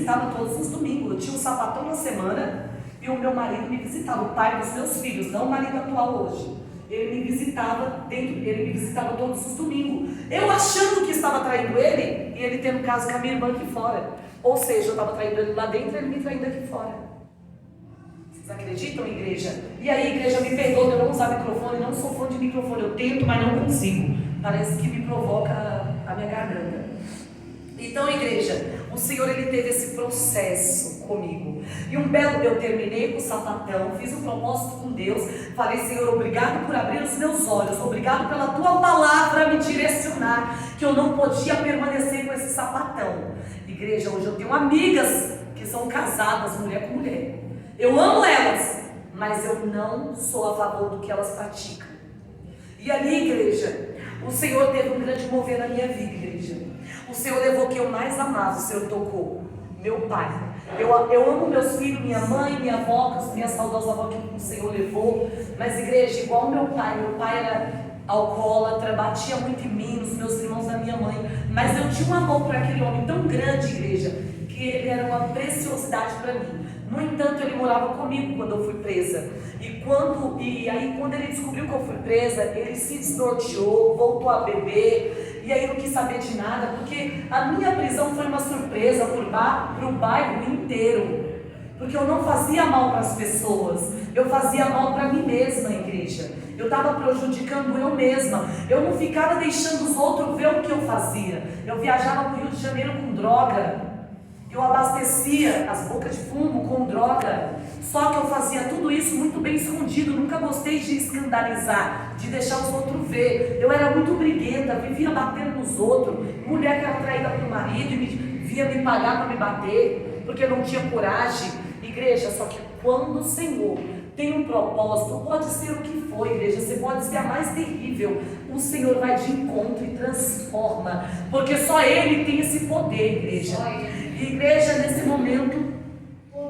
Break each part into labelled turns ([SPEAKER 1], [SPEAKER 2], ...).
[SPEAKER 1] visitava todos os domingos. Eu tinha um sapatão na semana e o meu marido me visitava, o pai dos meus filhos, não o marido atual hoje. Ele me visitava todos os domingos. Eu achando que estava traindo ele, e ele tendo caso com a minha irmã aqui fora. Ou seja, eu estava traindo ele lá dentro e ele me traindo aqui fora. Vocês acreditam, igreja? E aí, igreja, me perdoa, eu não usar microfone, não sou fã de microfone, eu tento, mas não consigo. Parece que me provoca a minha garganta. Então, igreja, o Senhor, ele teve esse processo comigo. E um belo dia eu terminei com o sapatão, fiz um propósito com Deus. Falei, Senhor, obrigado por abrir os meus olhos, obrigado pela tua palavra me direcionar, que eu não podia permanecer com esse sapatão. Igreja, hoje eu tenho amigas que são casadas, mulher com mulher. Eu amo elas, mas eu não sou a favor do que elas praticam. E ali, igreja, o Senhor teve um grande mover na minha vida, igreja. O Senhor levou o que eu mais amava, o Senhor tocou meu pai. Eu amo meus filhos, minha mãe, minha avó, minha saudosa avó que o Senhor levou. Mas, igreja, igual meu pai era alcoólatra, batia muito em mim, nos meus irmãos da minha mãe. Mas eu tinha um amor por aquele homem tão grande, igreja, que ele era uma preciosidade para mim. No entanto, ele morava comigo quando eu fui presa. E aí, quando ele descobriu que eu fui presa, ele se desnorteou, voltou a beber. E aí eu não quis saber de nada, porque a minha prisão foi uma surpresa para o bairro inteiro. Porque eu não fazia mal para as pessoas, eu fazia mal para mim mesma, igreja. Eu estava prejudicando eu mesma. Eu não ficava deixando os outros ver o que eu fazia. Eu viajava para o Rio de Janeiro com droga. Eu abastecia as bocas de fumo com droga. Só que eu fazia tudo isso muito bem escondido. Nunca gostei de escandalizar, de deixar os outros ver. Eu era muito briguenta, vivia batendo nos outros. Mulher que era traída pelo marido e via me pagar para me bater, porque eu não tinha coragem. Igreja, só que quando o Senhor tem um propósito, pode ser o que for, igreja, você pode ser a mais terrível, o Senhor vai de encontro e transforma, porque só Ele tem esse poder, igreja. Igreja, nesse momento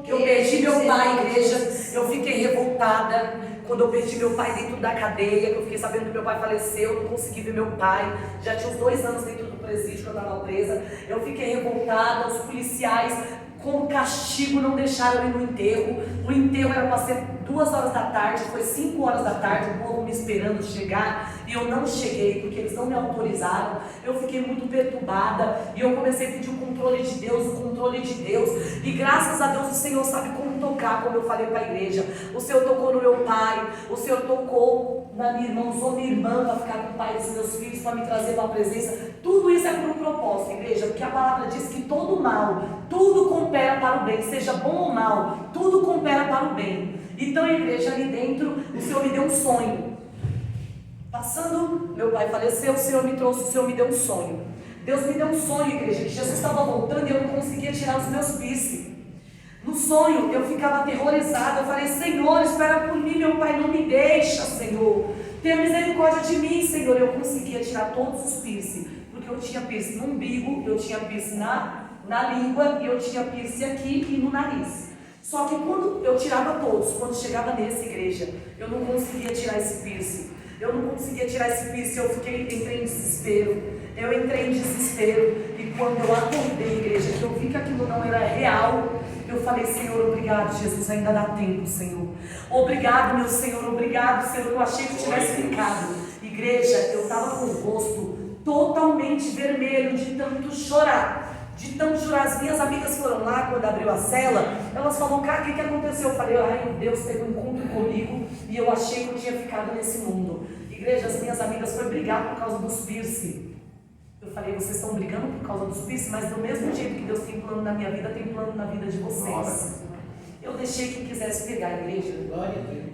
[SPEAKER 1] que eu perdi meu pai, igreja, eu fiquei revoltada. Quando eu perdi meu pai dentro da cadeia, que eu fiquei sabendo que meu pai faleceu, eu não consegui ver meu pai, já tinha uns 2 anos dentro do presídio que eu estava presa. Eu fiquei revoltada, os policiais, como castigo, não deixaram eu ir no enterro. O enterro era para ser 2 horas da tarde, foi 5 horas da tarde, o povo me esperando chegar, e eu não cheguei, porque eles não me autorizaram. Eu fiquei muito perturbada, e eu comecei a pedir o controle de Deus, e graças a Deus o Senhor sabe como tocar, como eu falei para a igreja. O Senhor tocou no meu pai, o Senhor tocou na minha irmã, usou minha irmã para ficar com o pai dos meus filhos, para me trazer uma presença. Tudo isso é por um propósito, igreja, porque a palavra diz que todo mal, tudo coopera para o bem, seja bom ou mal, tudo coopera para o bem. Então, igreja, ali dentro, o Senhor me deu um sonho. Passando, meu pai faleceu, o Senhor me trouxe, o Senhor me deu um sonho. Deus me deu um sonho, igreja, que Jesus estava voltando e eu não conseguia tirar os meus piercing. No sonho, eu ficava aterrorizada, eu falei, Senhor, espera por mim, meu pai, não me deixa, Senhor. Tenha misericórdia de mim, Senhor. Eu conseguia tirar todos os piercing, porque eu tinha piercing no umbigo, eu tinha piercing na língua e eu tinha piercing aqui e no nariz. Só que quando eu tirava todos, quando chegava nessa igreja, eu não conseguia tirar esse piercing. Eu não conseguia tirar esse piercing, entrei em desespero. Eu entrei em desespero. E quando eu acordei, igreja, que eu vi que aquilo não era real, eu falei, Senhor, obrigado, Jesus, ainda dá tempo, Senhor. Obrigado, meu Senhor, obrigado, Senhor, eu achei que tivesse ficado. Igreja, eu estava com o rosto totalmente vermelho de tanto chorar. De tanto chorar, as minhas amigas foram lá quando abriu a cela, elas falaram, cara, o que aconteceu? Eu falei, ai, Deus teve um encontro comigo e eu achei que eu tinha ficado nesse mundo. Igreja, as minhas amigas foram brigar por causa dos piercing. Eu falei, vocês estão brigando por causa dos piercing, mas do mesmo jeito que Deus tem plano na minha vida, tem plano na vida de vocês. Eu deixei quem quisesse pegar, igreja.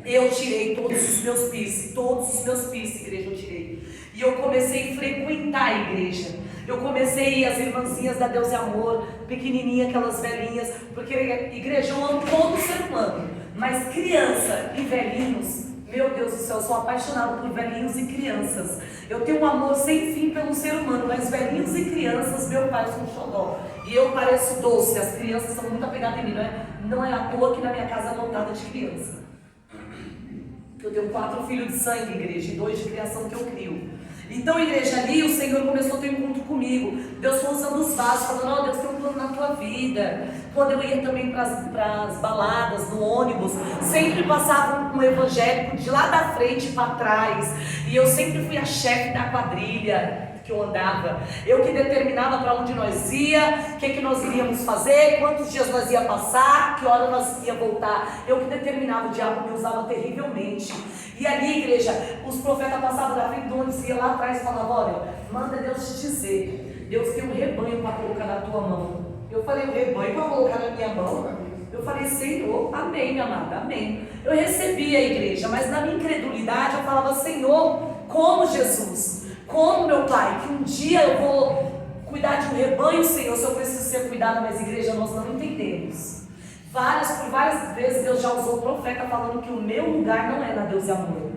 [SPEAKER 1] Eu tirei todos os meus piercing, igreja, eu tirei. E eu comecei a frequentar a igreja. Eu comecei a ir às irmãzinhas da Deus e Amor, pequenininha, aquelas velhinhas, porque igreja, eu amo todo ser humano, mas criança e velhinhos, meu Deus do céu, eu sou apaixonada por velhinhos e crianças. Eu tenho um amor sem fim pelo ser humano, mas velhinhos e crianças, meu pai, eu sou um xodó. E eu pareço doce, as crianças são muito apegadas em mim, não é à toa que na minha casa é lotada de criança. Eu tenho 4 filhos de sangue, igreja, e 2 de criação que eu crio. Então, igreja, ali o Senhor começou a ter um encontro comigo. Deus foi usando os vasos, falando: ó, Deus tem um plano na tua vida. Quando eu ia também para as baladas, no ônibus, sempre passava um evangélico de lá da frente para trás. E eu sempre fui a chefe da quadrilha que eu andava. Eu que determinava para onde nós ia, o que nós iríamos fazer, quantos dias nós ia passar, que hora nós ia voltar. Eu que determinava, o diabo me usava terrivelmente. E ali, igreja, os profetas passavam da frente do ônibus, ia lá atrás e falavam: olha, manda Deus te dizer, Deus tem um rebanho para colocar na tua mão. Eu falei: um rebanho para colocar na minha mão? Eu falei: Senhor, amém, minha amada, amém. Eu recebi a igreja, mas na minha incredulidade eu falava: Senhor, como Jesus? Como, meu Pai, que um dia eu vou cuidar de um rebanho, Senhor, se eu preciso ser cuidada, mas igreja, nós não entendemos. Por várias vezes Deus já usou o profeta falando que o meu lugar não é na Deus e Amor.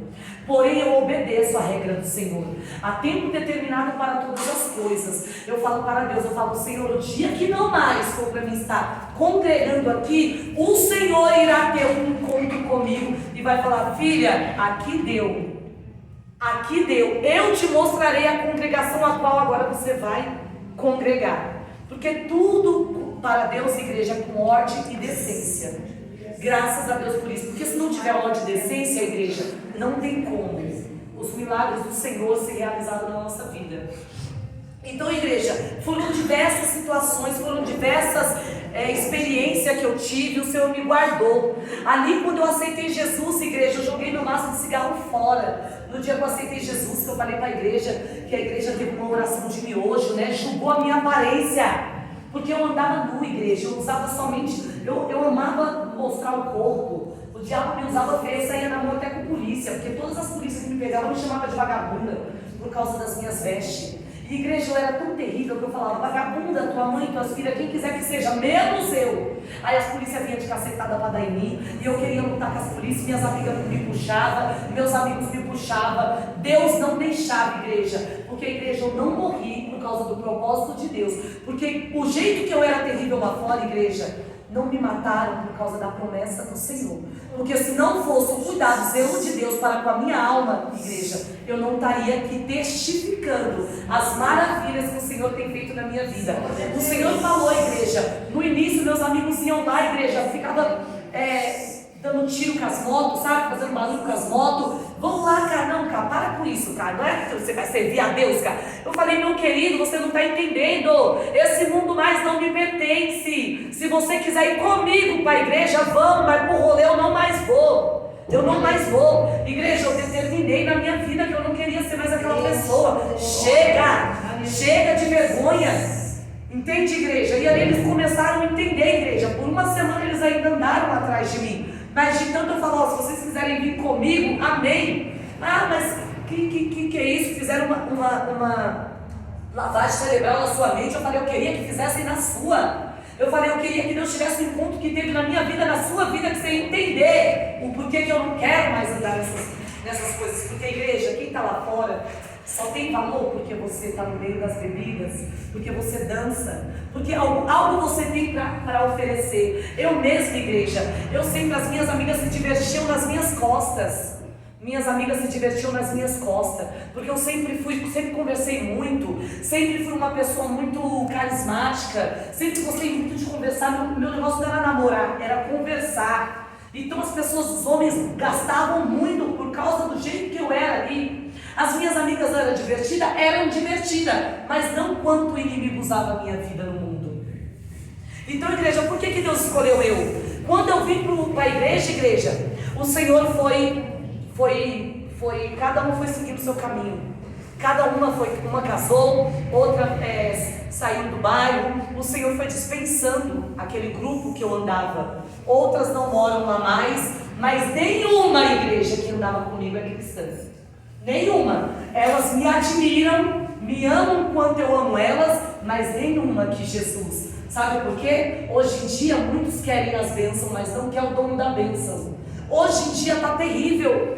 [SPEAKER 1] Porém eu obedeço a regra do Senhor. Há tempo determinado para todas as coisas. Eu falo para Deus, eu falo: Senhor, o dia que não mais for para mim estar congregando aqui, o Senhor irá ter um encontro comigo e vai falar: filha, aqui deu. Aqui deu, eu te mostrarei a congregação a qual agora você vai congregar. Porque tudo para Deus, igreja, é com ordem e decência. Graças a Deus por isso. Porque se não tiver ordem e decência, igreja, não tem como os milagres do Senhor se realizados na nossa vida. Então, igreja, foram diversas situações, foram diversas experiências que eu tive. O Senhor me guardou. Ali, quando eu aceitei Jesus, igreja, eu joguei meu maço de cigarro fora. No dia que eu aceitei Jesus, que eu falei para a igreja, que a igreja teve uma oração de miojo, né? Julgou a minha aparência. Porque eu andava nu, igreja. Eu usava somente, eu amava mostrar o corpo. O diabo me usava feio, eu saía na rua até com polícia, porque todas as polícias que me pegavam me chamavam de vagabunda por causa das minhas vestes. E igreja, eu era tão terrível que eu falava: vagabunda, tua mãe, tuas filhas, quem quiser que seja, menos eu. Aí as polícias vinham de cacetada para dar em mim, e eu queria lutar com as polícias, minhas amigas me puxavam, meus amigos me puxavam. Deus não deixava, igreja, porque a igreja, eu não morri por causa do propósito de Deus, porque o jeito que eu era terrível lá fora, igreja, não me mataram por causa da promessa do Senhor. Porque se não fosse o cuidado, zelo de Deus para com a minha alma, igreja, eu não estaria aqui testificando as maravilhas que o Senhor tem feito na minha vida. O Senhor falou, igreja, no início meus amigos iam lá, igreja, ficava dando tiro com as motos, sabe, fazendo barulho com as motos. Vamos lá, cara, não, cara, para com isso, cara, não é que você vai servir a Deus, cara. Eu falei: meu querido, você não está entendendo, esse mundo mais não me pertence. Se você quiser ir comigo para a igreja, vamos, mas pro rolê eu não mais vou. Eu não mais vou. Igreja, eu determinei na minha vida que eu não queria ser mais aquela pessoa. Chega de vergonha. Entende, igreja? E aí eles começaram a entender, igreja. Por uma semana eles ainda andaram atrás de mim. Mas de tanto eu falar: se vocês quiserem vir comigo, amém. Ah, mas que é isso? Fizeram uma lavagem cerebral na sua mente. Eu falei: eu queria que fizessem na sua. Eu falei: eu queria que Deus tivesse um encontro que teve na minha vida, na sua vida, que você ia entender o porquê que eu não quero mais andar nessas coisas. Porque, igreja, quem está lá fora só tem valor porque você está no meio das bebidas, porque você dança, porque algo você tem para oferecer. Eu mesma, igreja, as minhas amigas se divertiam nas minhas costas. Minhas amigas se divertiam nas minhas costas, porque eu sempre conversei muito, sempre fui uma pessoa muito carismática, sempre gostei muito de conversar. Meu negócio não era namorar, era conversar. Então as pessoas, os homens, gastavam muito por causa do jeito que eu era ali. As minhas amigas eram divertidas, mas não quanto o inimigo usava a minha vida no mundo. Então, igreja, por que Deus escolheu eu? Quando eu vim para a igreja, o Senhor cada um foi seguindo o seu caminho. Uma casou, outra saiu do bairro. O Senhor foi dispensando aquele grupo que eu andava. Outras não moram lá mais, mas nenhuma igreja que andava comigo é cristã. Nenhuma. Elas me admiram, me amam quanto eu amo elas, mas nenhuma que Jesus. Sabe por quê? Hoje em dia muitos querem as bênçãos, mas não quer o dono da bênção. Hoje em dia está terrível.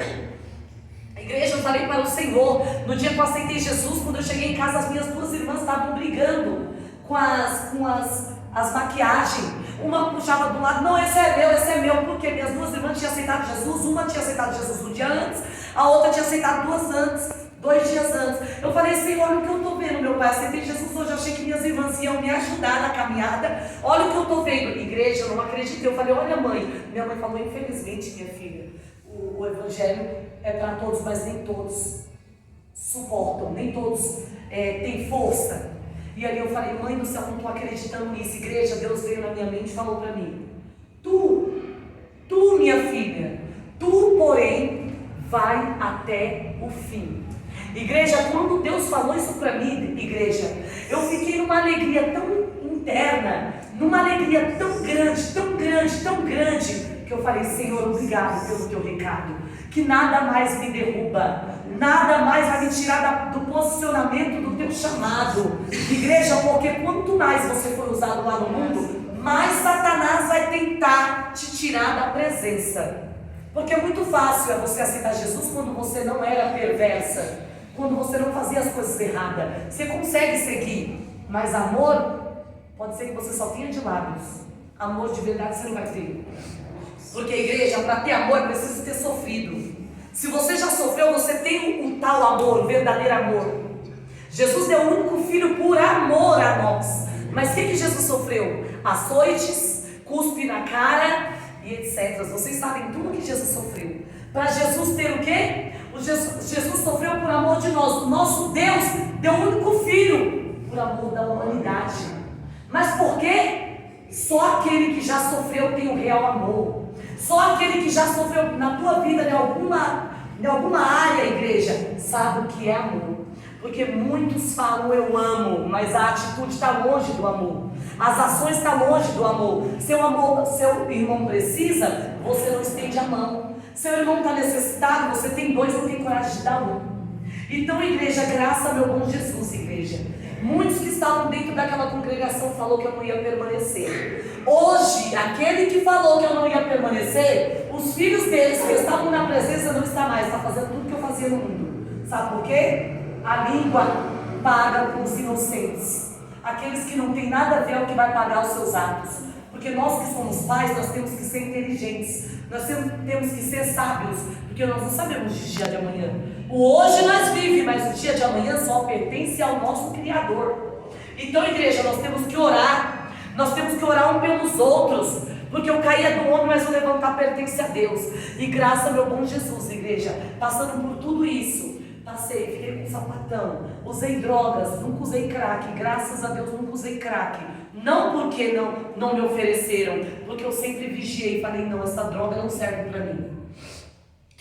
[SPEAKER 1] A igreja, eu falei para o Senhor, no dia que eu aceitei Jesus, quando eu cheguei em casa, as minhas duas irmãs estavam brigando com as maquiagens. Uma puxava do lado: não, esse é meu, porque minhas duas irmãs tinham aceitado Jesus. Uma tinha aceitado Jesus um dia antes, a outra tinha aceitado 2 antes. 2 dias antes. Eu falei, Senhor, olha o que eu estou vendo, meu pai. Aceitei Jesus hoje, achei que minhas irmãs iam me ajudar na caminhada. Olha o que eu estou vendo. Igreja, eu não acreditei. Eu falei, olha mãe. Minha mãe falou, infelizmente, minha filha, o evangelho é para todos, mas nem todos suportam, nem todos têm força. E ali eu falei, mãe do céu, não estou acreditando nisso. Igreja, Deus veio na minha mente e falou para mim, tu, minha filha, tu, porém, vai até o fim. Igreja, quando Deus falou isso para mim, igreja, eu fiquei numa alegria tão interna, numa alegria tão grande, tão grande, tão grande, que eu falei, Senhor, obrigado pelo teu recado, que nada mais me derruba, nada mais vai me tirar do posicionamento do teu chamado. Igreja, porque quanto mais você for usado lá no mundo, mais Satanás vai tentar te tirar da presença. Porque é muito fácil você aceitar Jesus quando você não era perversa, quando você não fazia as coisas erradas. Você consegue seguir, mas amor, pode ser que você só tenha de lábios. Amor de verdade você não vai ter. Porque igreja, para ter amor, é preciso ter sofrido. Se você já sofreu, você tem um tal amor, um verdadeiro amor. Jesus deu o único filho por amor a nós. Mas o que Jesus sofreu? Açoites, cuspe na cara e etc. Vocês sabem tudo que Jesus sofreu. Para Jesus ter o quê? Jesus sofreu por amor de nós. O nosso Deus deu o único filho por amor da humanidade. Mas por quê? Só aquele que já sofreu tem o real amor. Só aquele que já sofreu na tua vida em alguma área, igreja, sabe o que é amor. Porque muitos falam eu amo, mas a atitude está longe do amor. As ações estão longe do amor. Seu irmão precisa, você não estende a mão. Seu irmão está necessitado, você tem 2, não tem coragem de dar 1. Então, igreja, graça ao meu bom Jesus, igreja. Muitos que estavam dentro daquela congregação falou que eu não ia permanecer. Hoje, aquele que falou que eu não ia permanecer, os filhos deles que estavam na presença não está mais, está fazendo tudo que eu fazia no mundo. Sabe por quê? A língua paga com os inocentes. Aqueles que não têm nada a ver é o que vai pagar os seus atos. Porque nós que somos pais, nós temos que ser inteligentes. Nós temos que ser sábios. Porque nós não sabemos o dia de amanhã. O hoje nós vivemos, mas o dia de amanhã só pertence ao nosso Criador. Então, igreja, nós temos que orar. Nós temos que orar um pelos outros. Porque o cair é do homem, mas o levantar pertence a Deus. E graças ao meu bom Jesus, igreja, passando por tudo isso, passei, fiquei com sapatão, usei drogas, nunca usei crack, graças a Deus nunca usei crack. Não porque não me ofereceram, porque eu sempre vigiei e falei, não, essa droga não serve para mim.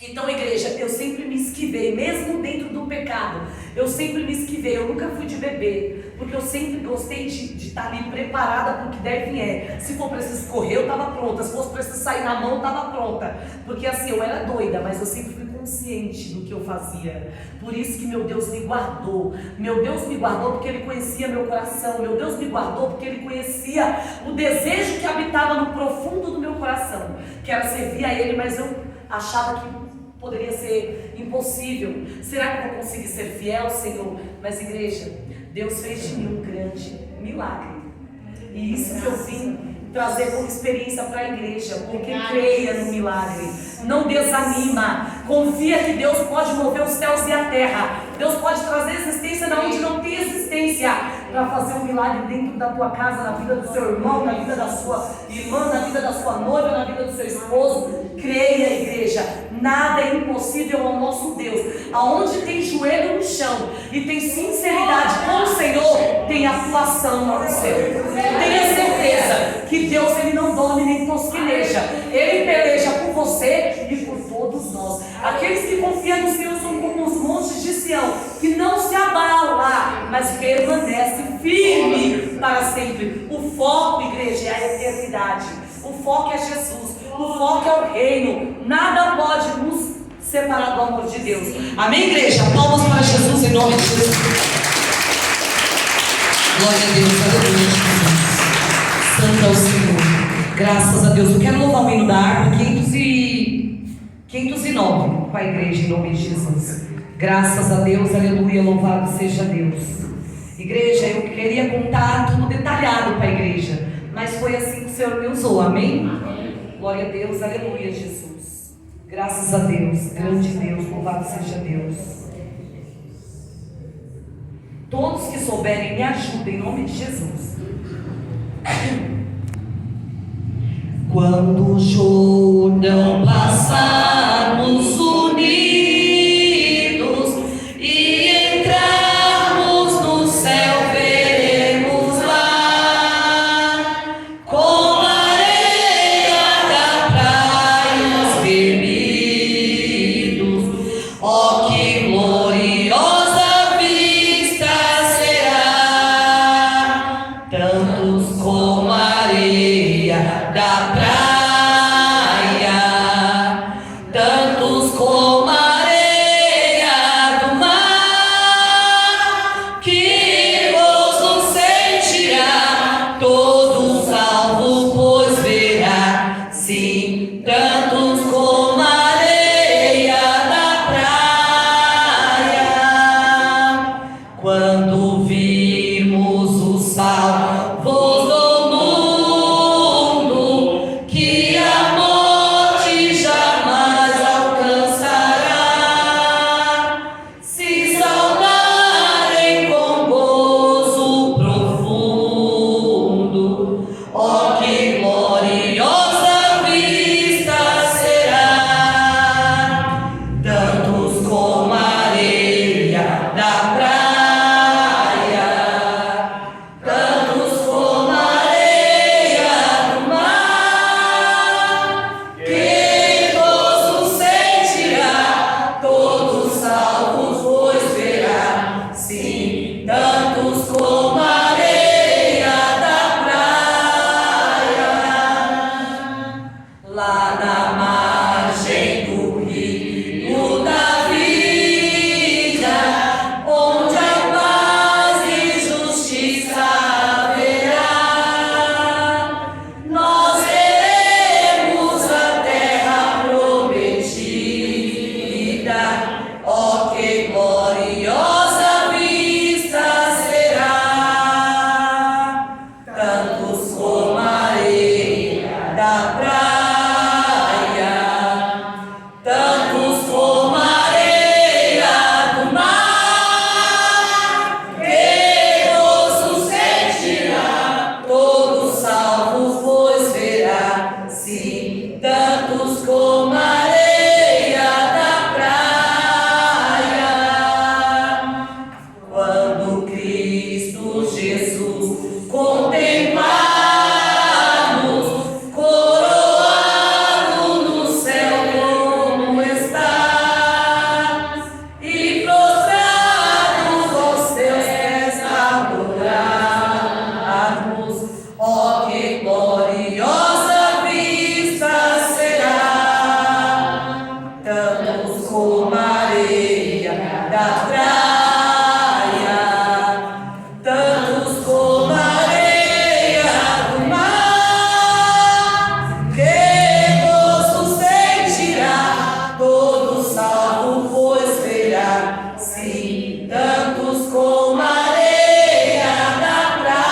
[SPEAKER 1] Então, igreja, eu sempre me esquivei, mesmo dentro do pecado, eu sempre me esquivei, eu nunca fui de beber, porque eu sempre gostei de estar ali preparada para o que der e vier. Se for preciso correr, eu estava pronta, se fosse preciso sair na mão, eu estava pronta, porque assim, eu era doida, mas eu sempre fui consciente do que eu fazia. Por isso que meu Deus me guardou. Meu Deus me guardou porque Ele conhecia meu coração. Meu Deus me guardou porque Ele conhecia o desejo que habitava no profundo do meu coração, que era servir a Ele, mas eu achava que poderia ser impossível. Será que eu vou conseguir ser fiel, Senhor? Mas igreja, Deus fez de mim um grande milagre. E isso que eu vim trazer como experiência para a igreja, porque creia no milagre, não desanima, confia que Deus pode mover os céus e a terra, Deus pode trazer existência da onde não tem existência, para fazer um milagre dentro da tua casa, na vida do seu irmão, na vida da sua irmã, na vida da sua noiva, na vida do seu esposo. Creia, igreja, nada é impossível ao nosso Deus. Aonde tem joelho no chão e tem sinceridade com o Senhor, tem atuação no céu. Tenha certeza que Deus, Ele não dorme nem tosqueneja. Ele peleja por você e por todos nós. Aqueles que confiam no Senhor são como os montes de Sião, que não se abalam lá, mas permanece firme para sempre. O foco, igreja, é a eternidade. O foco é Jesus. O foco é o reino. Nada pode nos separar do amor de Deus. Amém, igreja? Palmas para Jesus em nome de Jesus. Glória a Deus, aleluia, Jesus. Santo é o Senhor. Graças a Deus. Eu quero louvar o hino da harpa 509 com a igreja em nome de Jesus. Graças a Deus, aleluia, louvado seja Deus. Igreja, eu queria contar tudo detalhado para a igreja, mas foi assim que o Senhor me usou, amém? Glória a Deus, aleluia, Jesus. Graças a Deus, grande Deus, louvado seja Deus. Todos que souberem, me ajudem, em nome de Jesus.
[SPEAKER 2] Quando o Jordão passarmos unidos e entrarmos no céu, veremos lá, como a areia da praia os vermelhos. Oh, que gloriosa vista será, tantos como a areia da praia, tantos como a areia do mar, que gozo sentirá todo salvo, pois verá, sim, tantos como a areia da praia. Quando virmos os salvos do mundo, que a morte jamais alcançará, se saudarem com gozo profundo, oh, que gloriosa vista será, tantos como a areia da praia, tantos como a areia do mar, que gozo sentirá todo salvo, pois verá, sim, tantos como a areia da praia, lá na margem do rio da vida, onde a paz e justiça haverá, nós veremos a terra prometida. Oh, que gloriosa vista será, tantos como a areia da praia, tantos como a areia do mar, que gozo sentirá todo salvo, pois verá, sim, tantos como a areia da praia. Quando Cristo Jesus contemplarmos, coroado no céu como estás, e prostrados aos teus pés adorarmos, oh, que gloriosa vista será, tantos como a areia da praia, tantos como a areia do mar, que gozo sentirá todo salvo, pois verá, sim, tantos como a areia da praia.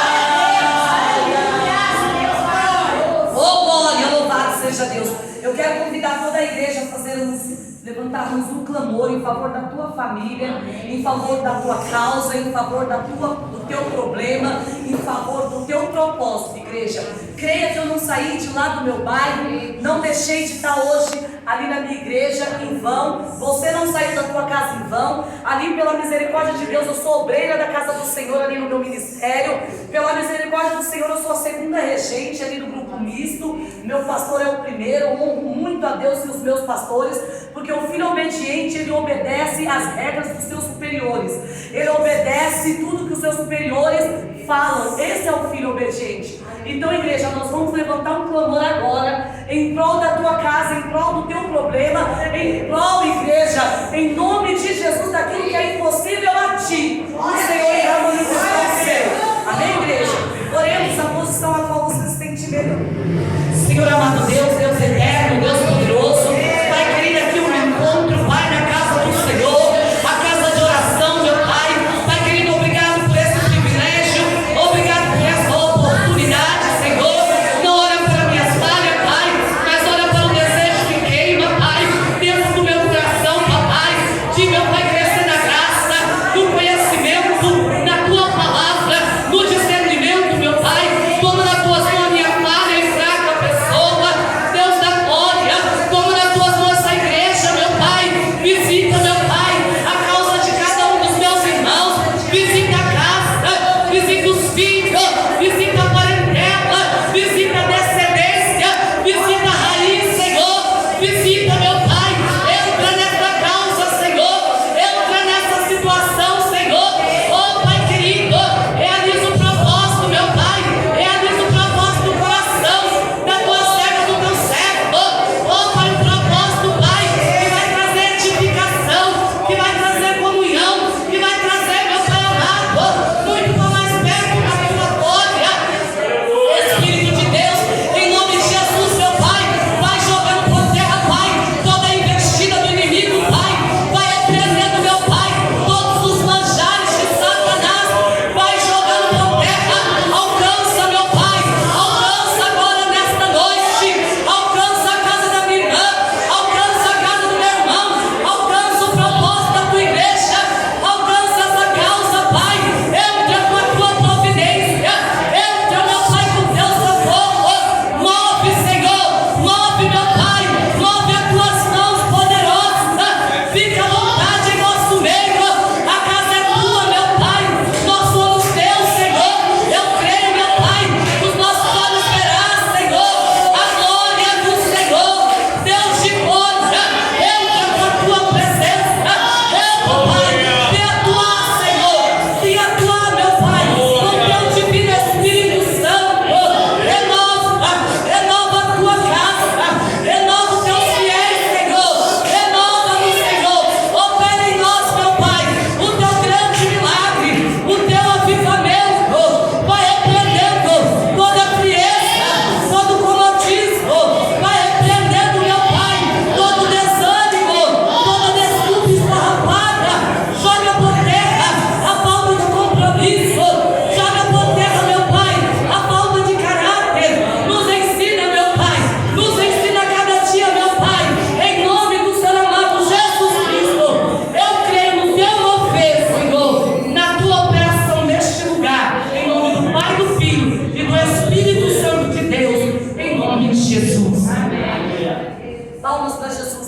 [SPEAKER 2] Oh, glória, louvado seja Deus. Eu quero convidar toda a igreja a levantarmos um clamor em favor da tua família, em favor da tua causa, em favor do teu problema, em favor do teu propósito, igreja. Creia que eu não saí de lá do meu bairro, não deixei de estar hoje ali na minha igreja em vão. Você não saiu da tua casa em vão. Ali, pela misericórdia de Deus, eu sou obreira da casa do Senhor ali no meu ministério. Pela misericórdia do Senhor, eu sou a segunda regente ali do grupo misto. Meu pastor é o primeiro. Eu honro muito a Deus e os meus pastores, porque o filho obediente, ele obedece às regras dos seus superiores. Ele obedece tudo que os seus superiores falam. Esse é o filho obediente. Então, igreja, nós vamos levantar um clamor agora em prol da tua casa, em prol do teu problema, em prol, igreja, em nome de Jesus, daquilo que é impossível a ti. O Senhor irá manifestar o seu. Amém, igreja? Oremos a posição a qual vocês têm te melhor. Senhor amado Deus, Deus eterno, Deus poderoso, Pai querido, aqui um encontro, Pai, na casa do Senhor, a casa de oração, meu Pai. Pai querido, obrigado por esse privilégio, obrigado por essa oportunidade, Senhor. Não olha para minhas falhas, Pai, mas olha para o desejo que queima, Pai, dentro do meu coração, Papai, de meu Pai crescer na graça, no conhecimento, na a Jesus